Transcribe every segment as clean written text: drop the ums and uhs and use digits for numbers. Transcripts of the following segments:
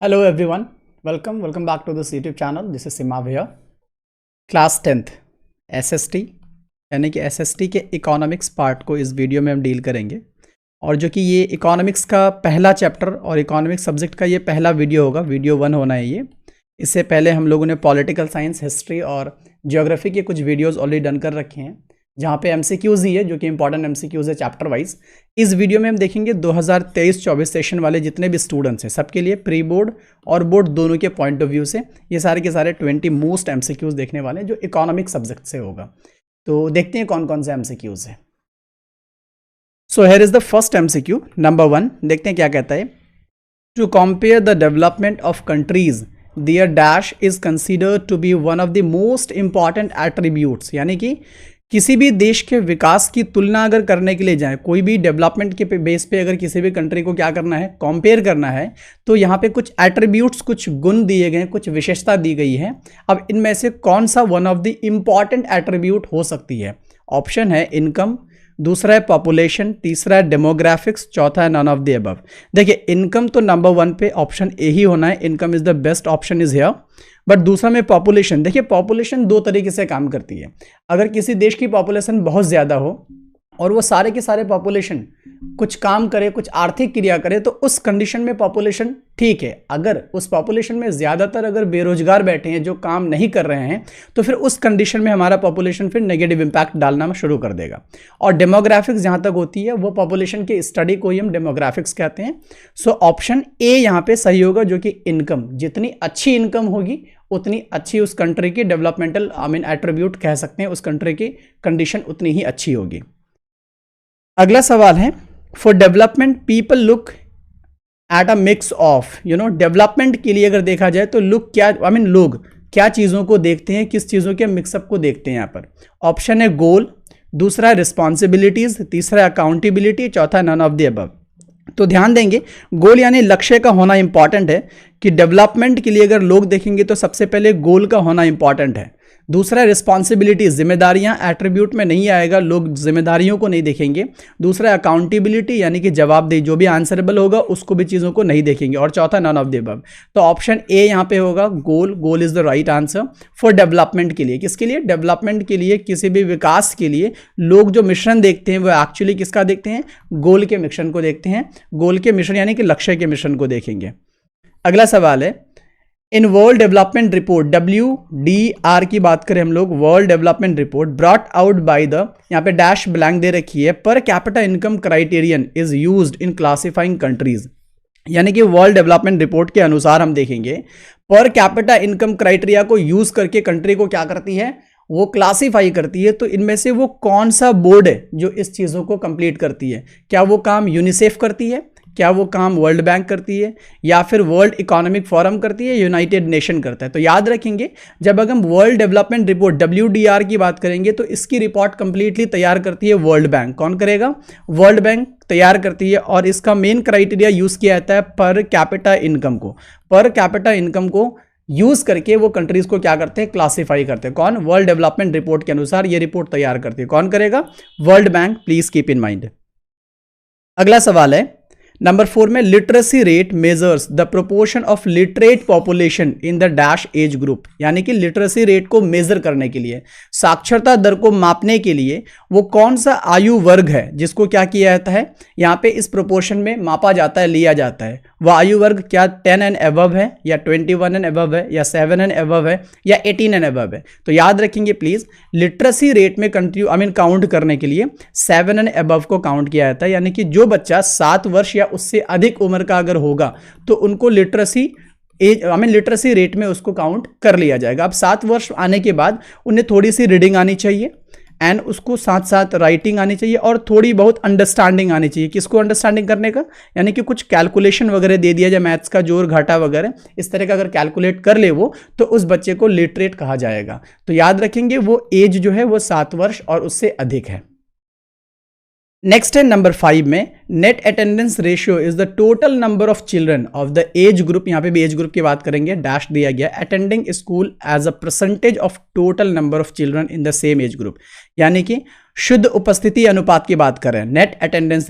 Hello everyone, welcome back to this YouTube channel. This is Simav here. Class 10th SST यानी कि SST के economics part को इस video में हम डील करेंगे और जो कि ये इकोनॉमिक्स का पहला चैप्टर और इकोनॉमिक्स सब्जेक्ट का ये पहला वीडियो होगा, वीडियो 1 होना है ये। इससे पहले हम लोगों ने पॉलिटिकल साइंस, हिस्ट्री और ज्योग्राफी के कुछ वीडियोज़ ऑलरेडी डन कर रखे हैं जहाँ पे MCQs ही है, जो कि इंपॉर्टेंट MCQs है चैप्टर वाइज। इस वीडियो में हम देखेंगे 2023-24 सेशन वाले जितने भी स्टूडेंट्स हैं सबके लिए प्री बोर्ड और बोर्ड दोनों के पॉइंट ऑफ व्यू से ये सारे के सारे 20 मोस्ट MCQs देखने वाले हैं जो इकोनॉमिक सब्जेक्ट से होगा। तो देखते हैं कौन कौन से MCQs है। So here is the first MCQ number 1। देखते हैं क्या कहता है। To compare the development of countries there dash is considered to be one of the most important attributes, यानी कि किसी भी देश के विकास की तुलना अगर करने के लिए जाए, कोई भी डेवलपमेंट के बेस पे अगर किसी भी कंट्री को क्या करना है, कंपेयर करना है, तो यहाँ पे कुछ एट्रीब्यूट्स, कुछ गुण दिए गए, कुछ विशेषता दी गई है। अब इनमें से कौन सा one of the important attribute हो सकती है? ऑप्शन है इनकम, दूसरा है पॉपुलेशन, तीसरा है डेमोग्राफिक्स, चौथा है नन ऑफ द अबव। देखिए इनकम तो नंबर 1 पे ऑप्शन ए ही होना है, income is the best option is here. But दूसरा में पॉपुलेशन, देखिए पॉपुलेशन दो तरीके से काम करती है। अगर किसी देश की पॉपुलेशन बहुत ज़्यादा हो और वो सारे के सारे पॉपुलेशन कुछ काम करे, कुछ आर्थिक क्रिया करे, तो उस कंडीशन में पॉपुलेशन ठीक है। अगर उस पॉपुलेशन में ज़्यादातर अगर बेरोजगार बैठे हैं जो काम नहीं कर रहे हैं, तो फिर उस कंडीशन में हमारा पॉपुलेशन फिर नेगेटिव इंपैक्ट डालना शुरू कर देगा। और डेमोग्राफिक्स जहाँ तक होती है वो पॉपुलेशन के स्टडी को ही हम डेमोग्राफिक्स कहते हैं। सो ऑप्शन ए यहाँ पे सही होगा, जो कि इनकम। जितनी अच्छी इनकम होगी उतनी अच्छी उस कंट्री की डेवलपमेंटल एट्रीब्यूट कह सकते हैं, उस कंट्री की कंडीशन उतनी ही अच्छी होगी। अगला सवाल है, for development people look at a mix of, development के लिए अगर देखा जाए तो लुक क्या, लोग क्या चीज़ों को देखते हैं, किस चीज़ों के मिक्सअप को देखते हैं यहाँ पर? ऑप्शन है गोल, दूसरा है रिस्पॉन्सिबिलिटीज, तीसरा है अकाउंटेबिलिटी, चौथा नन ऑफ द अबव। तो ध्यान देंगे, गोल यानी लक्ष्य का होना इंपॉर्टेंट है कि डेवलपमेंट के लिए अगर लोग देखेंगे तो सबसे पहले गोल का होना इंपॉर्टेंट है। दूसरा रिस्पॉन्सिबिलिटी, जिम्मेदारियां एट्रीब्यूट में नहीं आएगा, लोग जिम्मेदारियों को नहीं देखेंगे। दूसरा अकाउंटेबिलिटी यानी कि जवाबदेही, जो भी आंसरेबल होगा उसको भी चीज़ों को नहीं देखेंगे। और चौथा नन ऑफ द अबव। तो ऑप्शन ए यहाँ पे होगा goal. Goal is the right answer for development के लिए। किसके लिए? डेवलपमेंट के लिए, किसी भी विकास के लिए लोग जो मिश्रण देखते हैं वो एक्चुअली किसका देखते हैं? गोल के मिश्रण को देखते हैं। गोल के मिश्रण यानी कि लक्ष्य के मिश्रण को देखेंगे। अगला सवाल है, in world development report WDR की बात करें हम लोग, world development report brought out by the, यहाँ पे डैश ब्लैंक दे रखी है, पर capita income criterion is used in classifying countries. यानी कि वर्ल्ड डेवलपमेंट रिपोर्ट के अनुसार हम देखेंगे पर कैपिटा इनकम क्राइटेरिया को यूज करके कंट्री को क्या करती है, वो क्लासीफाई करती है। तो इनमें से वो कौन सा बोर्ड है जो इस चीज़ों को कंप्लीट करती है? क्या वो काम यूनिसेफ करती है, क्या वो काम वर्ल्ड बैंक करती है, या फिर वर्ल्ड इकोनॉमिक फोरम करती है, यूनाइटेड नेशन करता है? तो याद रखेंगे, जब अगर हम वर्ल्ड डेवलपमेंट रिपोर्ट WDR की बात करेंगे तो इसकी रिपोर्ट कंप्लीटली तैयार करती है वर्ल्ड बैंक। कौन करेगा? वर्ल्ड बैंक तैयार करती है। और इसका मेन क्राइटेरिया यूज किया जाता है पर कैपिटा इनकम को। पर कैपिटा इनकम को यूज करके वो कंट्रीज को क्या करते हैं? क्लासीफाई करते हैं। कौन? वर्ल्ड डेवलपमेंट रिपोर्ट के अनुसार ये रिपोर्ट तैयार करती है। कौन करेगा? World bank. Please keep in mind. अगला सवाल है नंबर 4 में, literacy rate measures the proportion of literate population in the dash as group. यानी कि लिटरेसी रेट को मेजर करने के लिए, साक्षरता दर को मापने के लिए वो कौन सा आयु वर्ग है जिसको क्या किया जाता है, यहाँ पे इस प्रोपोर्शन में मापा जाता है, लिया जाता है? वह आयु वर्ग क्या 10 एंड अबव है, या 21 एंड अबव है, या 7 एंड अबव है, या 18 एंड अबव है? तो याद रखेंगे प्लीज, लिटरेसी रेट में काउंट करने के लिए 7 एंड अबव को काउंट किया जाता है। यानी कि जो बच्चा 7 वर्ष या उससे अधिक उम्र का अगर होगा तो उनको लिटरेसी लिटरेसी रेट में उसको काउंट कर लिया जाएगा। अब 7 वर्ष आने के बाद उन्हें थोड़ी सी रीडिंग आनी चाहिए एंड उसको साथ साथ राइटिंग आनी चाहिए और थोड़ी बहुत अंडरस्टैंडिंग आनी चाहिए। किसको अंडरस्टैंडिंग करने का? यानी कि कुछ कैलकुलेशन वगैरह दे दिया जाए, मैथ्स का जोड़ घाटा वगैरह इस तरह का अगर कैलकुलेट कर ले वो, तो उस बच्चे को लिटरेट कहा जाएगा। तो याद रखेंगे वो एज जो है वो 7 वर्ष और उससे अधिक है। नेक्स्ट है नंबर 5 में, net attendance ratio is the total number of children of the age group. यहाँ पे भी एज ग्रुप की बात करेंगे, डैश दिया गया, attending school as a percentage of total number of children in the same age group. यानी कि शुद्ध उपस्थिति अनुपात की बात करें, नेट अटेंडेंस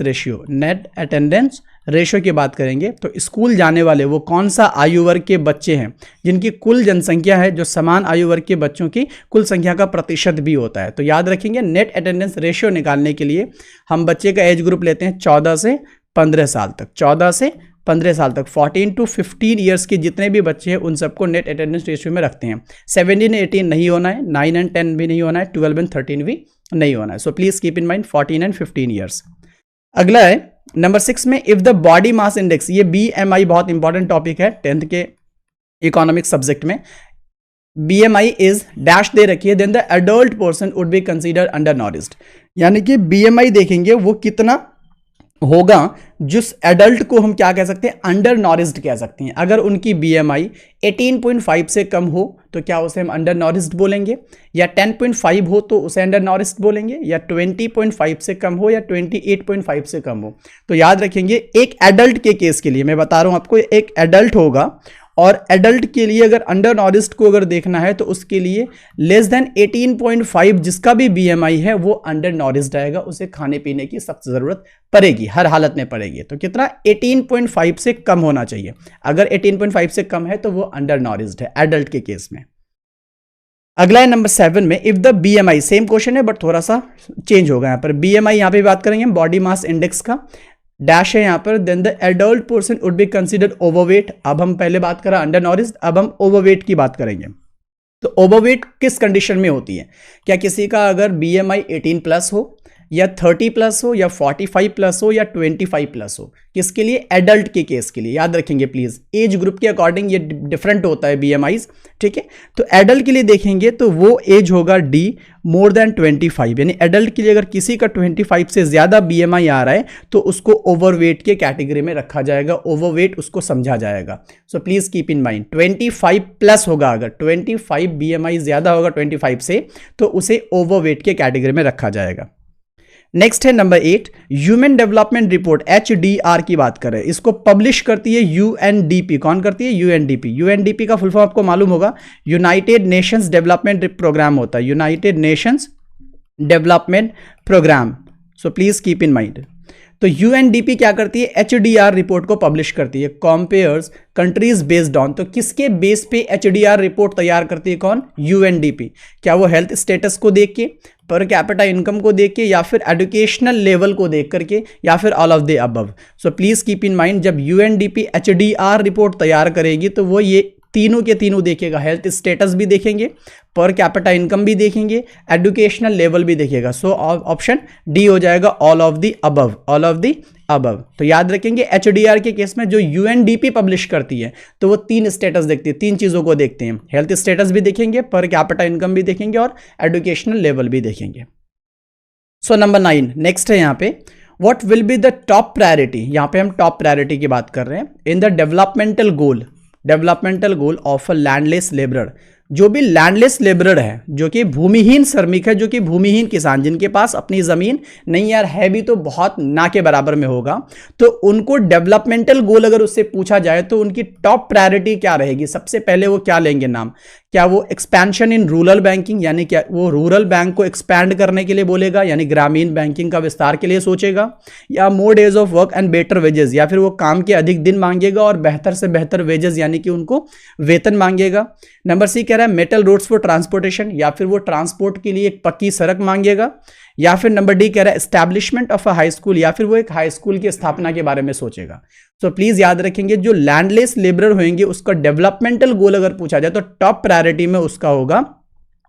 रेशियो की बात करेंगे, तो स्कूल जाने वाले वो कौन सा आयु वर्ग के बच्चे हैं जिनकी कुल जनसंख्या है जो समान आयु वर्ग के बच्चों की कुल संख्या का प्रतिशत भी होता है। तो याद रखेंगे नेट अटेंडेंस रेशियो निकालने के लिए हम बच्चे का एज ग्रुप लेते हैं 14 से 15 साल तक, 14 से 15 साल तक 14 to 15 ईयर्स के जितने भी बच्चे हैं उन सबको नेट अटेंडेंस रेशियो में रखते हैं। 17 18 नहीं होना है, 9 एंड 10 भी नहीं होना है, 12 एंड 13 भी नहीं होना है। So please keep in mind 14 and 15 years. अगला है नंबर 6 में if the body mass index, ये BMI बहुत इंपॉर्टेंट टॉपिक है 10th के इकोनॉमिक्स सब्जेक्ट में। BMI इज डैश दे रखी है, then the adult person would be consider undernourished, यानी कि BMI देखेंगे वो कितना होगा जिस एडल्ट को हम क्या कह सकते हैं, अंडर नॉरिश्ड कह सकते हैं। अगर उनकी BMI 18.5 से कम हो तो क्या उसे हम अंडर नॉरिश्ड बोलेंगे, या 10.5 हो तो उसे अंडर नॉरिश्ड बोलेंगे, या 20.5 से कम हो या 28.5 से कम हो। तो याद रखेंगे एक एडल्ट के केस के लिए मैं बता रहा हूं आपको, एक एडल्ट होगा और एडल्ट के लिए अगर अंडर नॉरिश्ड को अगर देखना है तो उसके लिए लेस देन 18.5 जिसका भी BMI है वो अंडर नॉरिश्ड आएगा, उसे खाने पीने की सख्त जरूरत पड़ेगी, हर हालत में पड़ेगी। तो कितना 18.5 से कम होना चाहिए, अगर 18.5 से कम है तो वो अंडर नॉरिश्ड है एडल्ट के केस में। अगला है नंबर 7 में if the BMI, same question है बट थोड़ा सा चेंज होगा। यहाँ पर BMI यहाँ पे बात करेंगे बॉडी मास इंडेक्स का, डैश है यहाँ पर, then the adult person would be considered overweight. अब हम पहले बात करा अंडर नॉरिश्ड, अब हम ओवरवेट की बात करेंगे। तो ओवरवेट किस कंडीशन में होती है, क्या किसी का अगर BMI 18 प्लस हो या 30 प्लस हो या 45 प्लस हो या 25 प्लस हो, किसके लिए, एडल्ट के केस के लिए। याद रखेंगे प्लीज एज ग्रुप के अकॉर्डिंग ये डिफरेंट होता है BMIs, ठीक है। तो एडल्ट के लिए देखेंगे तो वो एज होगा D मोर देन 25, यानी एडल्ट के लिए अगर किसी का 25 से ज्यादा BMI आ रहा है तो उसको ओवरवेट के कैटेगरी में रखा जाएगा, ओवरवेट उसको समझा जाएगा। सो please keep in mind 25 plus होगा, अगर 25 BMI ज्यादा होगा 25 से तो उसे ओवरवेट के कैटेगरी में रखा जाएगा। नेक्स्ट है number 8, human development report HDR की बात करें, इसको पब्लिश करती है UNDP। कौन करती है, UNDP। UNDP का फुल फॉर्म आपको मालूम होगा, यूनाइटेड नेशंस डेवलपमेंट प्रोग्राम होता है, United Nations Development Programme. So please keep in mind. तो UNDP क्या करती है, HDR रिपोर्ट को पब्लिश करती है, कंपेयर्स कंट्रीज बेस्ड ऑन। तो किसके बेस पे HDR रिपोर्ट तैयार करती है, कौन, UNDP। क्या वो हेल्थ स्टेटस को देख के, पर कैपिटा इनकम को देख के, या फिर एजुकेशनल लेवल को देख करके, या फिर all of the above. So please keep in mind जब UNDP HDR रिपोर्ट तैयार करेगी तो वो ये तीनों के तीनों देखेगा, हेल्थ स्टेटस भी देखेंगे, पर कैपिटा इनकम भी देखेंगे, एजुकेशनल लेवल भी देखेगा। सो ऑप्शन डी हो जाएगा all of the above, all of the above. तो याद रखेंगे HDR के केस में जो UNDP पब्लिश करती है तो वो 3 स्टेटस देखती है, 3 चीजों को देखते हैं, हेल्थ स्टेटस भी देखेंगे, पर कैपिटा इनकम भी देखेंगे और एजुकेशनल लेवल भी देखेंगे। सो नंबर 9 नेक्स्ट है यहाँ पे, what will be the top priority. यहाँ पे हम टॉप प्रायोरिटी की बात कर रहे हैं in the developmental goal of a landless labourer. जो भी लैंडलेस लेबरर है, जो कि भूमिहीन श्रमिक है, जो कि भूमिहीन किसान, जिनके पास अपनी जमीन नहीं यार है भी तो बहुत ना के बराबर में होगा, तो उनको डेवलपमेंटल गोल अगर उससे पूछा जाए तो उनकी टॉप प्रायोरिटी क्या रहेगी, सबसे पहले वो क्या लेंगे नाम, क्या वो एक्सपेंशन इन रूरल बैंकिंग, यानी क्या वो रूरल बैंक को एक्सपैंड करने के लिए बोलेगा, यानी ग्रामीण बैंकिंग का विस्तार के लिए सोचेगा, या मोर days of work and better wages, या फिर वो काम के अधिक दिन मांगेगा और बेहतर से बेहतर वेजेस यानी कि उनको वेतन मांगेगा। नंबर सी कह रहा है मेटल रोड्स फॉर ट्रांसपोर्टेशन, या फिर वो ट्रांसपोर्ट के लिए एक पक्की सड़क मांगेगा, या फिर नंबर डी कह रहा है establishment of a high school, या फिर वो एक हाई स्कूल की स्थापना के बारे में सोचेगा। तो प्लीज याद रखेंगे जो लैंडलेस लेबरर होंगे उसका डेवलपमेंटल गोल अगर पूछा जाए तो टॉप प्रायोरिटी में उसका होगा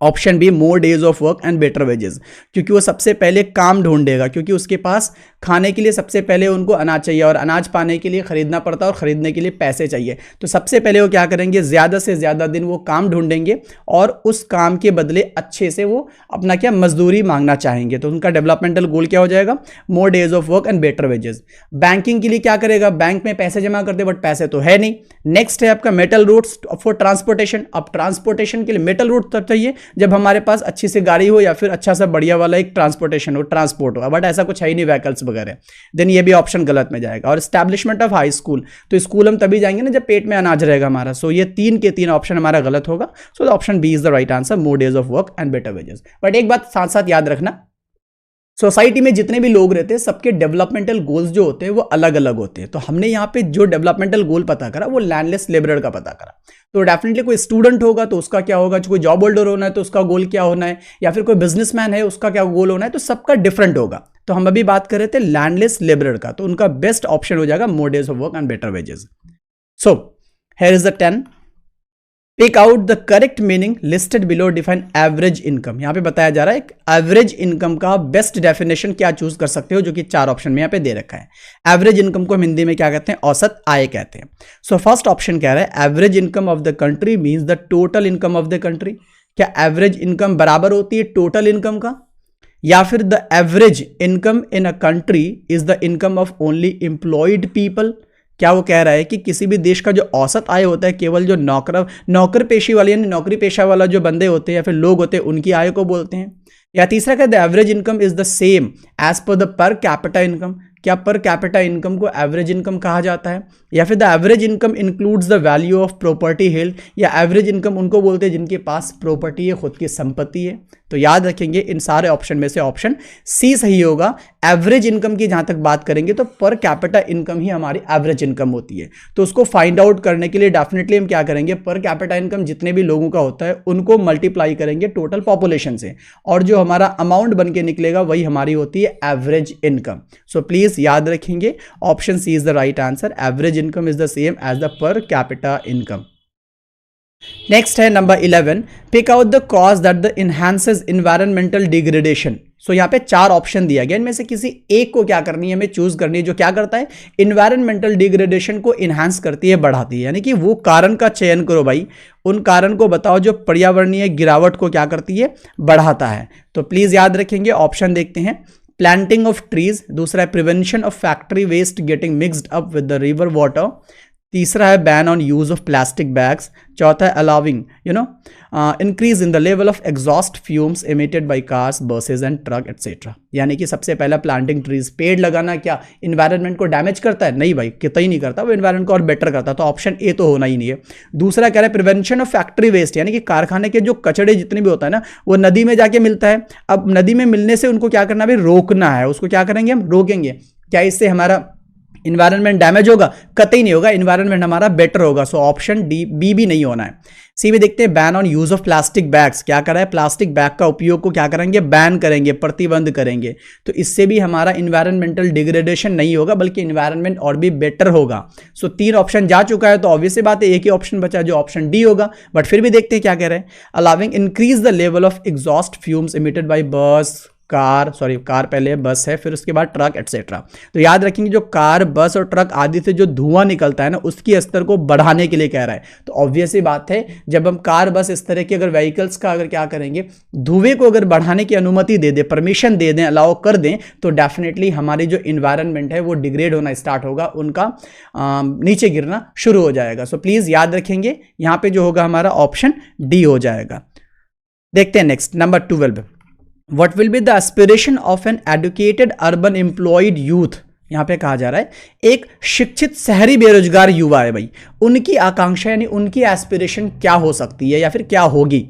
option be more days of work and better wages, क्योंकि वो सबसे पहले काम ढूंढेगा, क्योंकि उसके पास खाने के लिए सबसे पहले उनको अनाज चाहिए और अनाज पाने के लिए खरीदना पड़ता है और खरीदने के लिए पैसे चाहिए। तो सबसे पहले वो क्या करेंगे, ज़्यादा से ज़्यादा दिन वो काम ढूंढेंगे और उस काम के बदले अच्छे से वो अपना क्या मजदूरी मांगना चाहेंगे। तो उनका डेवलपमेंटल गोल क्या हो जाएगा, more days of work and better wages. Banking के लिए क्या करेगा, बैंक में पैसे जमा करते बट पैसे तो है नहीं। नेक्स्ट है आपका मेटल रूट्स फॉर ट्रांसपोर्टेशन। अब ट्रांसपोर्टेशन के लिए मेटल रूट तब चाहिए जब हमारे पास अच्छी सी गाड़ी हो या फिर अच्छा सा बढ़िया वाला एक ट्रांसपोर्टेशन हो, ट्रांसपोर्ट हो, बट ऐसा कुछ है ही नहीं व्हीकल्स वगैरह, देन ये भी ऑप्शन गलत में जाएगा। और एस्टैब्लिशमेंट ऑफ हाई स्कूल, तो स्कूल हम तभी जाएंगे ना जब पेट में अनाज रहेगा हमारा। सो ये 3 के 3 ऑप्शन हमारा गलत होगा। So option B is the right answer, more days of work and better wages. But एक बात साथ साथ याद रखना, सोसाइटी में जितने भी लोग रहते हैं सबके डेवलपमेंटल गोल्स जो होते हैं वो अलग अलग होते हैं। तो हमने यहाँ पे जो डेवलपमेंटल गोल पता करा वो लैंडलेस लेबरर का पता करा। तो डेफिनेटली कोई स्टूडेंट होगा तो उसका क्या होगा, कोई जॉब होल्डर होना है तो उसका गोल क्या होना है, या फिर कोई बिजनेसमैन है उसका क्या गोल होना है, तो सबका डिफरेंट होगा। तो हम अभी बात कर रहे थे लैंडलेस लेबरर का, तो उनका बेस्ट ऑप्शन हो जाएगा more days of work and better wages. So here is the 10। Pick out the correct meaning listed below define average income. यहां पे बताया जा रहा है एवरेज इनकम का बेस्ट डेफिनेशन क्या चूज कर सकते हो, जो कि 4 ऑप्शन में यहां पे दे रखा है। एवरेज इनकम को हम हिंदी में क्या कहते हैं, औसत आय कहते हैं। सो फर्स्ट ऑप्शन कह रहा है average income of the country means the total income of the country. क्या एवरेज इनकम बराबर होती है टोटल इनकम का, या फिर the average income in a country is the income of only employed people. क्या वो कह रहा है कि किसी भी देश का जो औसत आय होता है केवल जो नौकर पेशी वाले यानी नौकरी पेशा वाला जो बंदे होते हैं या फिर लोग होते हैं उनकी आय को बोलते हैं। या तीसरा कहते हैं average income is the same as per the per capita income. क्या पर कैपिटा इनकम को एवरेज इनकम कहा जाता है, या फिर the average income includes the value of property held, या एवरेज इनकम उनको बोलते हैं जिनके पास प्रॉपर्टी है, खुद की संपत्ति है। तो याद रखेंगे इन सारे ऑप्शन में से ऑप्शन सी सही होगा। एवरेज इनकम की जहां तक बात करेंगे तो पर कैपिटा इनकम ही हमारी एवरेज इनकम होती है। तो उसको फाइंड आउट करने के लिए डेफिनेटली हम क्या करेंगे, पर कैपिटा इनकम जितने भी लोगों का होता है उनको मल्टीप्लाई करेंगे टोटल पॉपुलेशन से, और जो हमारा अमाउंट बन के निकलेगा वही हमारी होती है एवरेज इनकम। सो प्लीज याद रखेंगे option C is the right answer. Average income is the same as the per capita income. Next है number 11। Pick out the cause that the enhances environmental degradation. So यहाँ पे 4 option दिया गया, इनमें से किसी एक को क्या करनी है, हमें चूज करनी है जो क्या करता है, इन्वायरमेंटल डिग्रेडेशन को इनहांस करती है, बढ़ाती है। यानी कि वो कारण का चयन करो भाई, उन कारण को बताओ जो पर्यावरणीय गिरावट को क्या करती है, बढ़ाता है। तो प्लीज याद रखेंगे ऑप्शन देखते हैं। प्लांटिंग ऑफ ट्रीज, दूसरा है prevention of factory waste getting mixed up with the river water, तीसरा है ban on use of plastic bags, चौथा है allowing increase in the level of exhaust fumes emitted by cars, buses and truck etcetera. यानी कि सबसे पहला planting trees, पेड़ लगाना क्या इन्वायरमेंट को डैमेज करता है, नहीं भाई कितना ही नहीं करता, वो इन्वायरमेंट को और बेटर करता है, तो ऑप्शन ए तो होना ही नहीं है। दूसरा कह रहा है प्रिवेंशन ऑफ फैक्ट्री वेस्ट, यानी कि कारखाने के जो कचड़े जितने भी होता है ना वो नदी में जाके मिलता है। अब नदी में मिलने से उनको क्या करना है, रोकना है, उसको क्या करेंगे हम, रोकेंगे। क्या इससे हमारा इन्वायरमेंट डैमेज होगा, कतई नहीं होगा, इन्वायरमेंट हमारा बेटर होगा। सो ऑप्शन डी बी भी नहीं होना है। सी में देखते हैं ban on use of plastic bags, क्या करा है, प्लास्टिक बैग का उपयोग को क्या करेंगे, बैन करेंगे, प्रतिबंध करेंगे। तो इससे भी हमारा इन्वायरमेंटल डिग्रेडेशन नहीं होगा बल्कि इन्वायरमेंट और भी बेटर होगा। सो 3 ऑप्शन जा चुका है, तो ऑब्वियस सी बात है एक ही ऑप्शन बचा जो ऑप्शन डी होगा, बट फिर भी देखते हैं क्या कह रहे हैं। Allowing increase the level of exhaust fumes emitted by bus, car पहले बस है, फिर उसके बाद ट्रक एटसेट्रा। तो याद रखेंगे जो कार बस और ट्रक आदि से जो धुआं निकलता है ना उसकी स्तर को बढ़ाने के लिए कह रहा है। तो ऑब्वियस ही बात है जब हम कार बस इस तरह के अगर व्हीकल्स का अगर क्या करेंगे, धुएं को अगर बढ़ाने की अनुमति दे दे, परमिशन दे दें, अलाउ कर दें, तो डेफिनेटली हमारी जो इन्वायरमेंट है वो डिग्रेड होना स्टार्ट होगा, उनका नीचे गिरना शुरू हो जाएगा। सो प्लीज याद रखेंगे यहां पे जो होगा हमारा ऑप्शन डी हो जाएगा। देखते हैं next number 12। What will be the aspiration of an educated urban employed youth? यहां पे कहा जा रहा है एक शिक्षित शहरी बेरोजगार युवा है भाई, उनकी आकांक्षा यानी उनकी एस्पिरेशन क्या हो सकती है या फिर क्या होगी।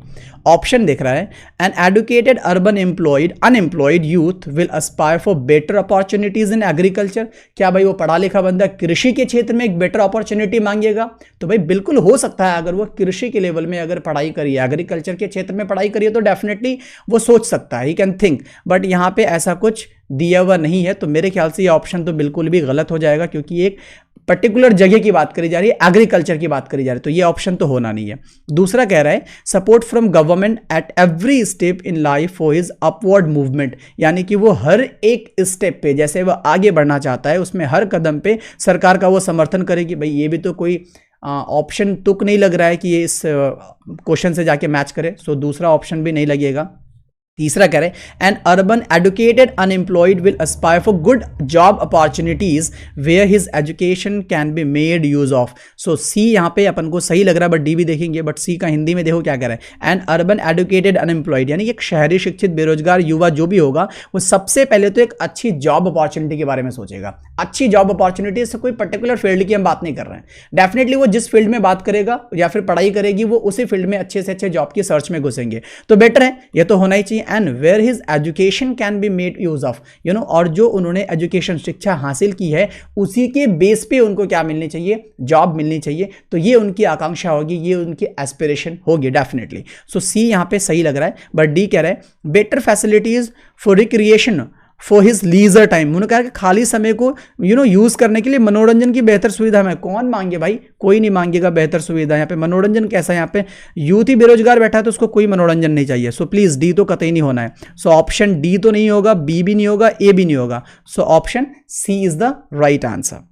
ऑप्शन देख रहा है an educated urban employed unemployed youth will aspire for better opportunities in agriculture. क्या भाई वो पढ़ा लिखा बंदा कृषि के क्षेत्र में एक बेटर अपॉर्चुनिटी मांगेगा? तो भाई बिल्कुल हो सकता है, अगर वो कृषि के लेवल में अगर पढ़ाई करिए, एग्रीकल्चर के क्षेत्र में पढ़ाई करिए, तो डेफिनेटली वो सोच सकता है, ही कैन थिंक। बट यहाँ पे ऐसा कुछ दिया हुआ नहीं है, तो मेरे ख्याल से ये ऑप्शन तो बिल्कुल भी गलत हो जाएगा, क्योंकि एक पर्टिकुलर जगह की बात करी जा रही है, एग्रीकल्चर की बात करी जा रही है, तो ये ऑप्शन तो होना नहीं है। दूसरा कह रहा है support from government at every step in life for his upward movement, यानी कि वो हर एक स्टेप पे जैसे वो आगे बढ़ना चाहता है उसमें हर कदम पे सरकार का वो समर्थन करेगी। भाई ये भी तो कोई ऑप्शन तुक नहीं लग रहा है कि ये इस क्वेश्चन से जाके मैच करे, सो दूसरा ऑप्शन भी नहीं लगेगा। तीसरा कह रहे हैं an urban educated unemployed will aspire for good job opportunities where his education can be made use of. So C यहाँ पे अपन को सही लग रहा है, बट डी भी देखेंगे, बट सी का हिंदी में देखो क्या कह रहा है, एन अर्बन एडुकेटेड अनएम्प्लॉयड, यानी एक शहरी शिक्षित बेरोजगार युवा जो भी होगा वो सबसे पहले तो एक अच्छी जॉब अपॉर्चुनिटी के बारे में सोचेगा। अच्छी जॉब अपॉर्चुनिटी से कोई पर्टिकुलर फील्ड की हम बात नहीं कर रहे हैं, डेफिनेटली वो जिस फील्ड में बात करेगा या फिर पढ़ाई करेगी वो उसी फील्ड में अच्छे से अच्छे जॉब की सर्च में घुसेंगे, तो बेटर है, ये तो होना ही चाहिए। And where his education can be made use of, you know, और जो उन्होंने एजुकेशन शिक्षा हासिल की है उसी के बेस पे उनको क्या मिलनी चाहिए, जॉब मिलनी चाहिए। तो ये उनकी आकांक्षा होगी, ये उनकी एस्पिरेशन होगी डेफिनेटली। सो सी यहाँ पे सही लग रहा है, बट डी कह रहा है better facilities for recreation for his leisure time. उन्होंने कहा कि खाली समय को यूज करने के लिए मनोरंजन की बेहतर सुविधा में कौन मांगे भाई, कोई नहीं मांगेगा बेहतर सुविधा। यहाँ पे मनोरंजन कैसा है, यहाँ पे यूथ ही बेरोजगार बैठा है तो उसको कोई मनोरंजन नहीं चाहिए। सो प्लीज डी तो कतई नहीं होना है। सो ऑप्शन डी तो नहीं होगा, बी भी नहीं होगा, ए भी नहीं होगा। So option C is the right answer.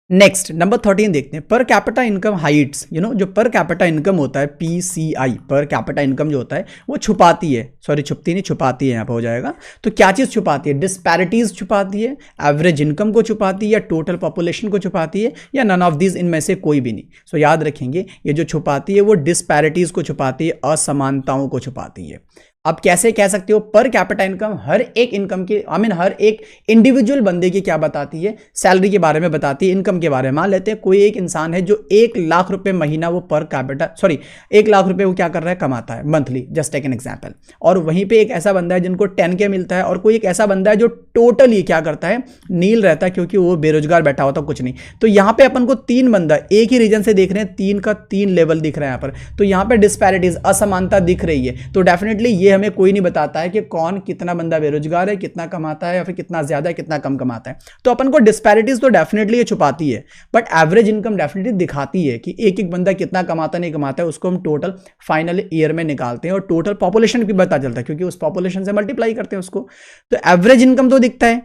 Next number 13 देखते हैं, पर कैपिटा इनकम हाइट्स। जो पर कैपिटा इनकम होता है PCI, पर कैपिटा इनकम जो होता है वो छुपाती है, सॉरी छुपती नहीं, छुपाती है, यहाँ पे हो जाएगा। तो क्या चीज़ छुपाती है, डिस्पैरिटीज छुपाती है, एवरेज इनकम को छुपाती है, या टोटल पॉपुलेशन को छुपाती है, या नन ऑफ दीज, इनमें से कोई भी नहीं। सो याद रखेंगे ये जो छुपाती है वो डिस्पैरिटीज को छुपाती है, असमानताओं को छुपाती है। अब कैसे कह सकते हो, पर कैपिटा इनकम हर एक इनकम की, हर एक इंडिविजुअल बंदे की क्या बताती है, सैलरी के बारे में बताती है, इनकम के बारे में। मान लेते हैं कोई एक इंसान है जो 1 लाख रुपए महीना वो पर कैपिटा, सॉरी 1 लाख रुपए वो क्या कर रहा है, कमाता है monthly, just take an example. और वहीं पे एक ऐसा बंदा है जिनको 10K मिलता है, और कोई एक ऐसा बंदा है जो टोटली क्या करता है, नील रहता है, क्योंकि वो बेरोजगार बैठा होता कुछ नहीं। तो यहाँ पे अपन को 3 बंदा एक ही रीजन से देख रहे हैं, 3 का 3 लेवल दिख रहा है यहाँ पर। तो यहाँ पे डिस्पैरिटीज, असमानता दिख रही है। तो डेफिनेटली ये हमें कोई नहीं बताता है कि कौन कितना बंदा बेरोजगार है, कितना कमाता है, या फिर कितना ज्यादा है, कितना कम कमाता है। तो अपन को डिस्पैरिटीज तो डेफिनेटली ये छुपाती है, बट एवरेज इनकम डेफिनेटली दिखाती है कि एक एक बंदा कितना कमाता नहीं कमाता है, उसको हम टोटल फाइनल ईयर में निकालते हैं, और टोटल पॉपुलेशन भी पता चलता है क्योंकि उस पॉपुलेशन से मल्टीप्लाई करते हैं उसको। तो एवरेज इनकम तो दिखता है,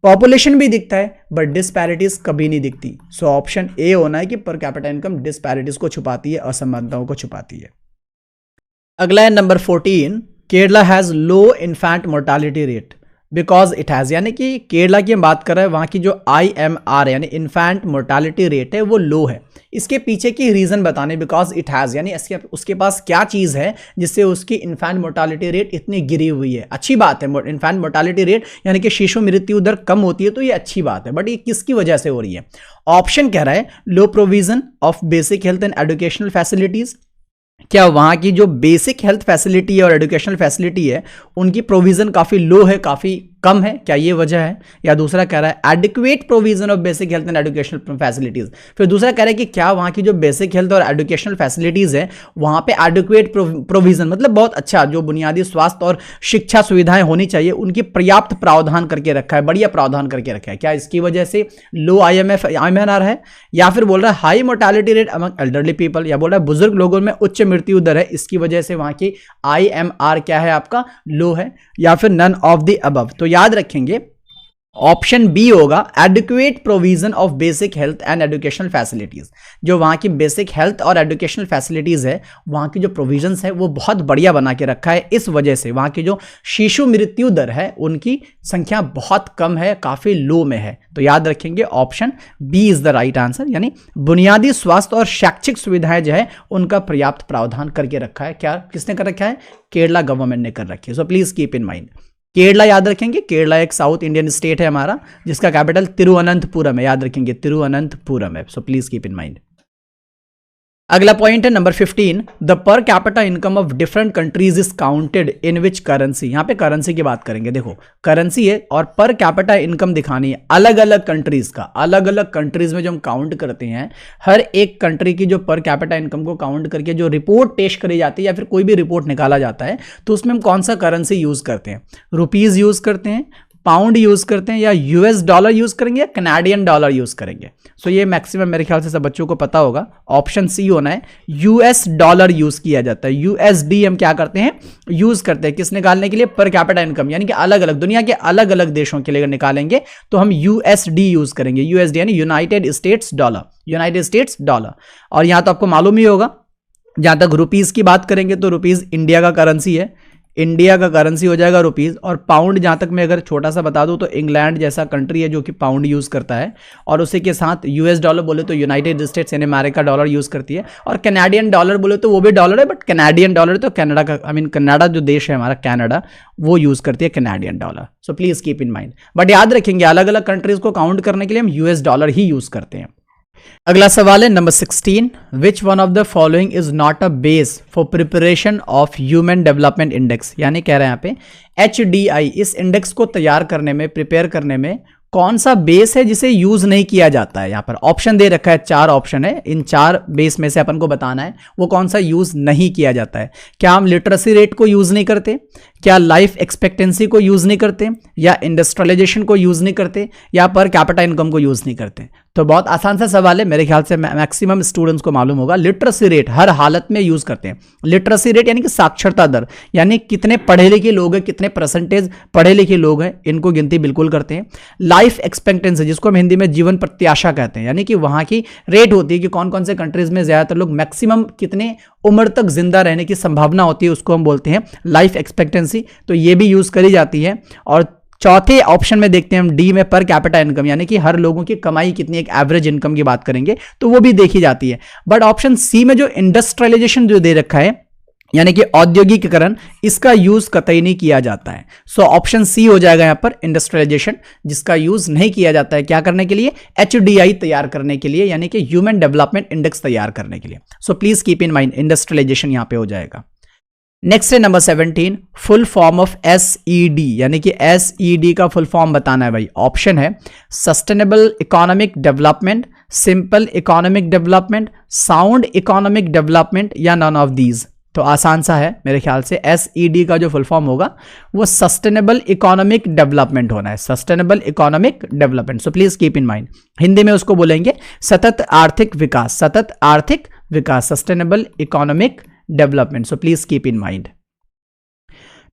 पॉपुलेशन भी दिखता है, बट डिस्पैरिटीज कभी नहीं दिखती। सो ऑप्शन ए होना है कि पर कैपिटा इनकम डिस्पैरिटीज को छुपाती है, असमानताओं को छुपाती है। अगला है number 14, Kerala has low infant mortality rate because it has, यानी कि केरला की हम बात कर रहे हैं, वहाँ की जो IMR यानी इन्फेंट मोर्टालिटी रेट है वो लो है। इसके पीछे की रीज़न बताने, बिकॉज इट हैज़ यानी उसके पास क्या चीज़ है जिससे उसकी इन्फेंट मोर्टालिटी रेट इतनी गिरी हुई है। अच्छी बात है, इन्फेंट मोर्टालिटी रेट यानी कि शिशु मृत्यु दर कम होती है, तो ये अच्छी बात है, बट ये किसकी वजह से हो रही है। ऑप्शन कह रहा है low provision of basic health and educational facilities, क्या वहाँ की जो बेसिक हेल्थ फैसिलिटी है और एजुकेशनल फैसिलिटी है उनकी प्रोविज़न काफ़ी लो है, काफ़ी कम है, क्या ये वजह है। या दूसरा कह रहा है adequate provision of basic health and educational facilities, फिर दूसरा कह रहा है कि क्या वहाँ की जो बेसिक हेल्थ और एजुकेशनल फैसिलिटीज़ है वहाँ पे एडिक्वेट प्रोविजन मतलब बहुत अच्छा, जो बुनियादी स्वास्थ्य और शिक्षा सुविधाएं होनी चाहिए उनकी पर्याप्त प्रावधान करके रखा है, बढ़िया प्रावधान करके रखा है। क्या इसकी वजह से लो IMR है, या फिर बोल रहा है high mortality rate among elderly people, या बोल रहा है बुजुर्ग लोगों में उच्च मृत्यु दर है, इसकी वजह से वहाँ की IMR क्या है आपका, लो है, या फिर नन ऑफ द अबव। तो याद रखेंगे ऑप्शन बी होगा adequate provision of basic health and educational facilities. जो वहां की बेसिक हेल्थ और एजुकेशनल फैसिलिटीज है वहां की जो प्रोविजंस है वो बहुत बढ़िया बना के रखा है, इस वजह से वहां की जो शिशु मृत्यु दर है उनकी संख्या बहुत कम है, काफी लो में है। तो याद रखेंगे option B is the right answer, यानी बुनियादी स्वास्थ्य और शैक्षिक सुविधाएं जो है उनका पर्याप्त प्रावधान करके रखा है। क्या किसने कर रखा है, केरला गवर्नमेंट ने कर रखी है। So please keep in mind Kerala याद रखेंगे, केरला एक साउथ इंडियन स्टेट है हमारा जिसका कैपिटल तिरुवनंतपुरम है, याद रखेंगे तिरुवनंतपुरम है। So please keep in mind. अगला पॉइंट है number 15, the per capita income of different countries is counted in which currency. यहाँ पे करेंसी की बात करेंगे, देखो करेंसी है और पर कैपिटा इनकम दिखानी है अलग अलग कंट्रीज का। अलग अलग कंट्रीज में जो हम काउंट करते हैं, हर एक कंट्री की जो पर कैपिटा इनकम को काउंट करके जो रिपोर्ट पेश करी जाती है या फिर कोई भी रिपोर्ट निकाला जाता है, तो उसमें हम कौन सा करेंसी यूज करते हैं, रुपीज यूज करते हैं, पाउंड यूज करते हैं, या US डॉलर यूज करेंगे, या कनाडियन डॉलर यूज करेंगे। सो ये मैक्सिमम मेरे ख्याल से सब बच्चों को पता होगा, ऑप्शन सी होना है, US डॉलर यूज किया जाता है। USD हम क्या करते हैं, यूज करते हैं किस निकालने के लिए, पर कैपिटा इनकम, यानी कि अलग अलग दुनिया के अलग अलग देशों के लिए निकालेंगे तो हम USD यूज करेंगे। USD यानी United states dollar, United states dollar. और यहां तो आपको मालूम ही होगा, जहां तक रुपीज की बात करेंगे तो रुपीज इंडिया का करेंसी है, इंडिया का करेंसी हो जाएगा रुपीज। और पाउंड जहां तक मैं अगर छोटा सा बता दूं तो इंग्लैंड जैसा कंट्री है जो कि पाउंड यूज करता है, और उसी के साथ US डॉलर बोले तो यूनाइटेड स्टेट्स यानी अमेरिका डॉलर यूज करती है, और कनाडियन डॉलर बोले तो वो भी डॉलर है बट कनाडियन डॉलर तो कनाडा का, कनाडा जो देश है हमारा कनाडा, वो यूज करती है Canadian dollar. So please keep in mind, but याद रखेंगे अलग अलग कंट्रीज को काउंट करने के लिए हम US डॉलर ही यूज करते हैं। अगला सवाल है number 16, which one of the following is not a base for preparation of human development index. यानी कह रहे हैं यहाँ पे HDI, इस इंडेक्स को तैयार करने में, प्रिपेयर करने में कौन सा बेस है जिसे यूज नहीं किया जाता है। यहाँ पर ऑप्शन दे रखा है, 4 ऑप्शन है, इन 4 बेस में से अपन को बताना है वो कौन सा यूज नहीं किया जाता है। क्या हम लिटरेसी रेट को यूज नहीं करते, क्या लाइफ एक्सपेक्टेंसी को यूज नहीं करते, या इंडस्ट्रियलाइजेशन को यूज नहीं करते, या पर कैपिटा इनकम को यूज नहीं करते। तो बहुत आसान सा सवाल है, मेरे ख्याल से मैक्सिमम स्टूडेंट्स को मालूम होगा। लिटरेसी रेट हर हालत में यूज करते हैं। लिटरेसी रेट यानी कि साक्षरता दर, यानी कितने पढ़े लिखे लोग हैं, कितने परसेंटेज पढ़े लिखे लोग हैं, इनको गिनती बिल्कुल करते हैं। लाइफ एक्सपेक्टेंसी, जिसको हम हिंदी में जीवन प्रत्याशा कहते हैं, यानी कि वहां की रेट होती है कि कौन कौन से कंट्रीज में ज्यादातर लोग मैक्सिमम कितने उम्र तक जिंदा रहने की संभावना होती है, उसको हम बोलते हैं लाइफ एक्सपेक्टेंसी। तो ये भी यूज करी जाती है। और चौथे ऑप्शन में देखते हैं हम डी में पर कैपिटा इनकम, यानी कि हर लोगों की कमाई कितनी, एक एवरेज इनकम की बात करेंगे तो वो भी देखी जाती है। बट ऑप्शन सी में जो इंडस्ट्रियलाइजेशन जो दे रखा है, यानी कि औद्योगिकीकरण, इसका यूज कतई नहीं किया जाता है। सो ऑप्शन सी हो जाएगा यहां पर इंडस्ट्रियलाइजेशन, जिसका यूज नहीं किया जाता है। क्या करने के लिए? HDI तैयार करने के लिए, यानी कि ह्यूमन डेवलपमेंट इंडेक्स तैयार करने के लिए। So please keep in mind industrialisation यहां पे हो जाएगा। नेक्स्ट है number 17, full form of SED, यानी कि SED का फुल फॉर्म बताना है भाई। ऑप्शन है sustainable economic development, simple economic development, sound economic development, या नन ऑफ दीज। तो आसान सा है मेरे ख्याल से, SED का जो फुल फॉर्म होगा वो सस्टेनेबल इकोनॉमिक डेवलपमेंट होना है, sustainable economic development. So please keep in mind, Hindi में उसको बोलेंगे सतत आर्थिक विकास, सतत आर्थिक विकास, sustainable economic development. So please keep in mind.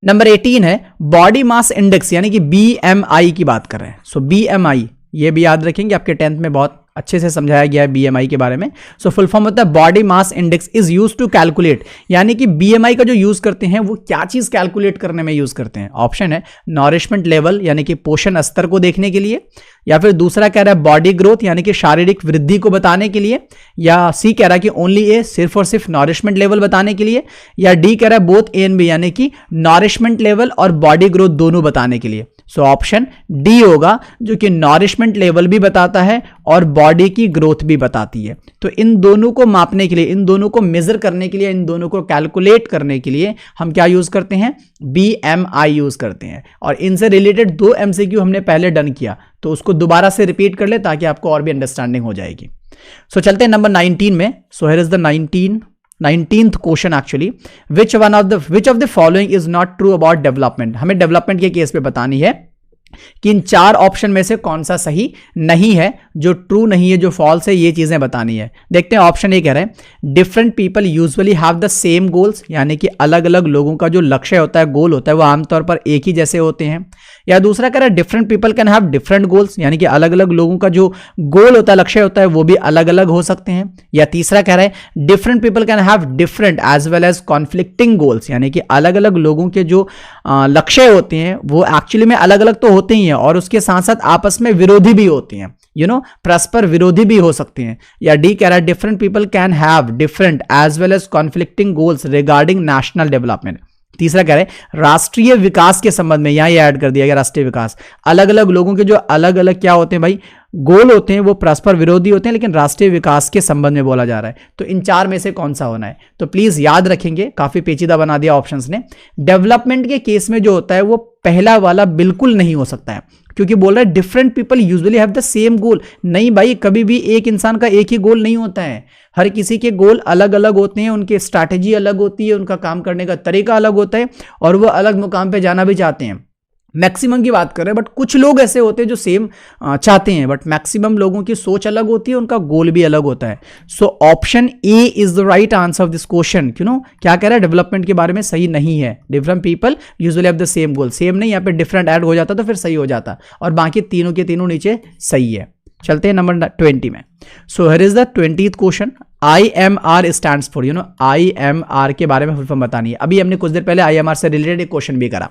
Number 18 है बॉडी मास इंडेक्स, यानी कि BMI की बात कर रहे हैं। सो BMI ये भी याद रखेंगे, आपके 10th में बहुत अच्छे से समझाया गया है BMI के बारे में। सो फुल फॉर्म होता है body mass index is use to calculate, यानी कि BMI का जो यूज करते हैं वो क्या चीज कैलकुलेट करने में यूज करते हैं। ऑप्शन है नॉरिशमेंट लेवल, यानी कि पोषण स्तर को देखने के लिए, या फिर दूसरा कह रहा है बॉडी ग्रोथ, यानी कि शारीरिक वृद्धि को बताने के लिए, या सी कह रहा है कि ओनली ए, सिर्फ और सिर्फ नॉरिशमेंट लेवल बताने के लिए, या डी कह रहा है बोथ A एंड B, यानी कि नॉरिशमेंट लेवल और बॉडी ग्रोथ दोनों बताने के लिए। सो ऑप्शन डी होगा, जो कि नॉरिशमेंट लेवल भी बताता है और बॉडी की ग्रोथ भी बताती है। तो इन दोनों को मापने के लिए, इन दोनों को मेजर करने के लिए, इन दोनों को कैलकुलेट करने के लिए हम क्या यूज करते हैं? BMI यूज करते हैं। और इनसे रिलेटेड 2 MCQ हमने पहले डन किया, तो उसको दोबारा से रिपीट कर ले ताकि आपको और भी अंडरस्टैंडिंग हो जाएगी। सो चलते हैं नंबर 19 में। सो here is the 19th question actually, which of the following is not true about development. हमें डेवलपमेंट के केस पे बतानी है कि इन 4 ऑप्शन में से कौन सा सही नहीं है, जो ट्रू नहीं है, जो फॉल्स है, ये चीजें बतानी है। देखते हैं ऑप्शन ए कह रहे हैं different people usually have the same goals, यानी कि अलग अलग लोगों का जो लक्ष्य होता है, गोल होता है, वो आमतौर पर एक ही जैसे होते हैं। या दूसरा कह रहा है different people can have different goals, यानी कि अलग अलग लोगों का जो गोल होता है, लक्ष्य होता है, वो भी अलग अलग हो सकते हैं। या तीसरा कह रहा है different people can have different as well as conflicting goals, यानी कि अलग अलग लोगों के जो लक्ष्य होते हैं वो एक्चुअली में अलग अलग तो होते ही हैं और उसके साथ साथ आपस में विरोधी भी होती हैं, परस्पर विरोधी भी हो सकते हैं। या डी कह रहा है different people can have different as well as conflicting goals regarding national development. तीसरा कह रहे हैं राष्ट्रीय विकास के संबंध में, यहां ये ऐड कर दिया गया राष्ट्रीय विकास, अलग अलग लोगों के जो अलग अलग क्या होते हैं भाई, गोल होते हैं, वो परस्पर विरोधी होते हैं, लेकिन राष्ट्रीय विकास के संबंध में बोला जा रहा है। तो इन 4 में से कौन सा होना है? तो प्लीज याद रखेंगे, काफी पेचीदा बना दिया ऑप्शंस ने। डेवलपमेंट के केस में जो होता है वो पहला वाला बिल्कुल नहीं हो सकता है, क्योंकि बोल रहा है different people usually have the same गोल। नहीं भाई, कभी भी एक इंसान का एक ही गोल नहीं होता है, हर किसी के गोल अलग अलग होते हैं, उनकी स्ट्रैटेजी अलग होती है, उनका काम करने का तरीका अलग होता है और वो अलग मुकाम पे जाना भी चाहते हैं। मैक्सिमम की बात कर रहे हैं, बट कुछ लोग ऐसे होते हैं जो सेम चाहते हैं, बट मैक्सिमम लोगों की सोच अलग होती है, उनका गोल भी अलग होता है। So option A is the right answer of this question. क्या कह रहा है? डेवलपमेंट के बारे में सही नहीं है। Different people usually have the same goal, same नहीं, यहाँ पे डिफरेंट ऐड हो जाता तो फिर सही हो जाता, और बाकी तीनों के तीनों नीचे सही है। चलते हैं नंबर 20 में। सो here is the 20th question. IMR stands for, IMR के बारे में फुल फॉर्म बतानी है। अभी हमने कुछ देर पहले IMR से रिलेटेड एक क्वेश्चन भी करा।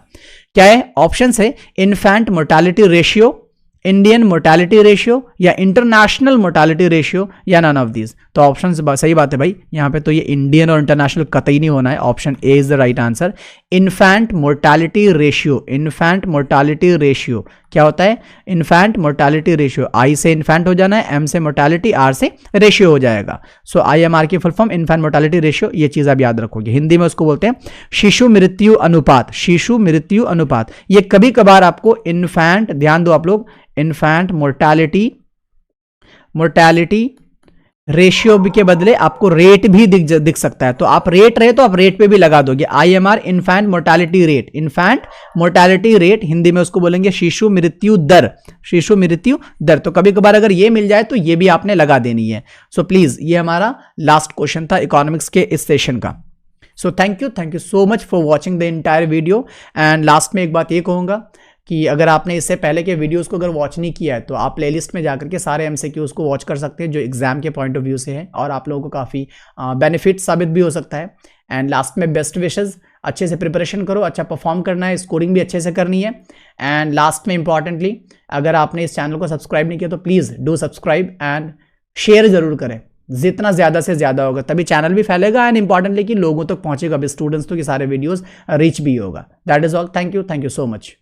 क्या है? ऑप्शन है infant mortality ratio, Indian mortality ratio, या इंटरनेशनल मोर्टालिटी रेशियो, या नन ऑफ दीज। तो ऑप्शन सही बात है भाई, यहाँ पे तो ये इंडियन और इंटरनेशनल कतई नहीं होना है। Option A is the right answer. Infant mortality ratio. Infant mortality ratio क्या होता है? इन्फेंट मोर्टालिटी रेशियो, आई से इन्फेंट हो जाना है, एम से मोर्टालिटी, आर से रेशियो हो जाएगा। सो IMR की full form infant mortality ratio, ये चीज आप याद रखोगे। हिंदी में उसको बोलते हैं शिशु मृत्यु अनुपात। शिशु मृत्यु अनुपात, ये कभी कभार आपको इन्फेंट, ध्यान दो आप लोग, इन्फेंट मोर्टालिटी रेशियो के बदले आपको रेट भी दिख सकता है, तो आप रेट रहे तो आप रेट पे भी लगा दोगे। IMR infant mortality rate, infant mortality rate, Hindi में उसको बोलेंगे शिशु मृत्यु दर, शिशु मृत्यु दर। तो कभी कभार अगर ये मिल जाए तो ये भी आपने लगा देनी है। सो प्लीज, ये हमारा लास्ट क्वेश्चन था इकोनॉमिक्स के इस सेशन का। So thank you so much for watching the entire video. And last में एक बात ये कहूंगा कि अगर आपने इससे पहले के वीडियोस को अगर वॉच नहीं किया है तो आप प्लेलिस्ट में जाकर के सारे MCQs को वॉच कर सकते हैं जो एग्जाम के पॉइंट ऑफ व्यू से है, और आप लोगों को काफ़ी बेनिफिट साबित भी हो सकता है। एंड लास्ट में बेस्ट विशेस, अच्छे से प्रिपरेशन करो, अच्छा परफॉर्म करना है, स्कोरिंग भी अच्छे से करनी है। एंड लास्ट में इंपॉर्टेंटली, अगर आपने इस चैनल को सब्सक्राइब नहीं किया तो please do subscribe and share जरूर करें, जितना ज़्यादा से ज़्यादा होगा तभी चैनल भी फैलेगा एंड इंपॉर्टेंटली कि लोगों तक पहुंचेगा, भी स्टूडेंट्स तो कि सारे वीडियोस रीच भी होगा। That is all. Thank you so much.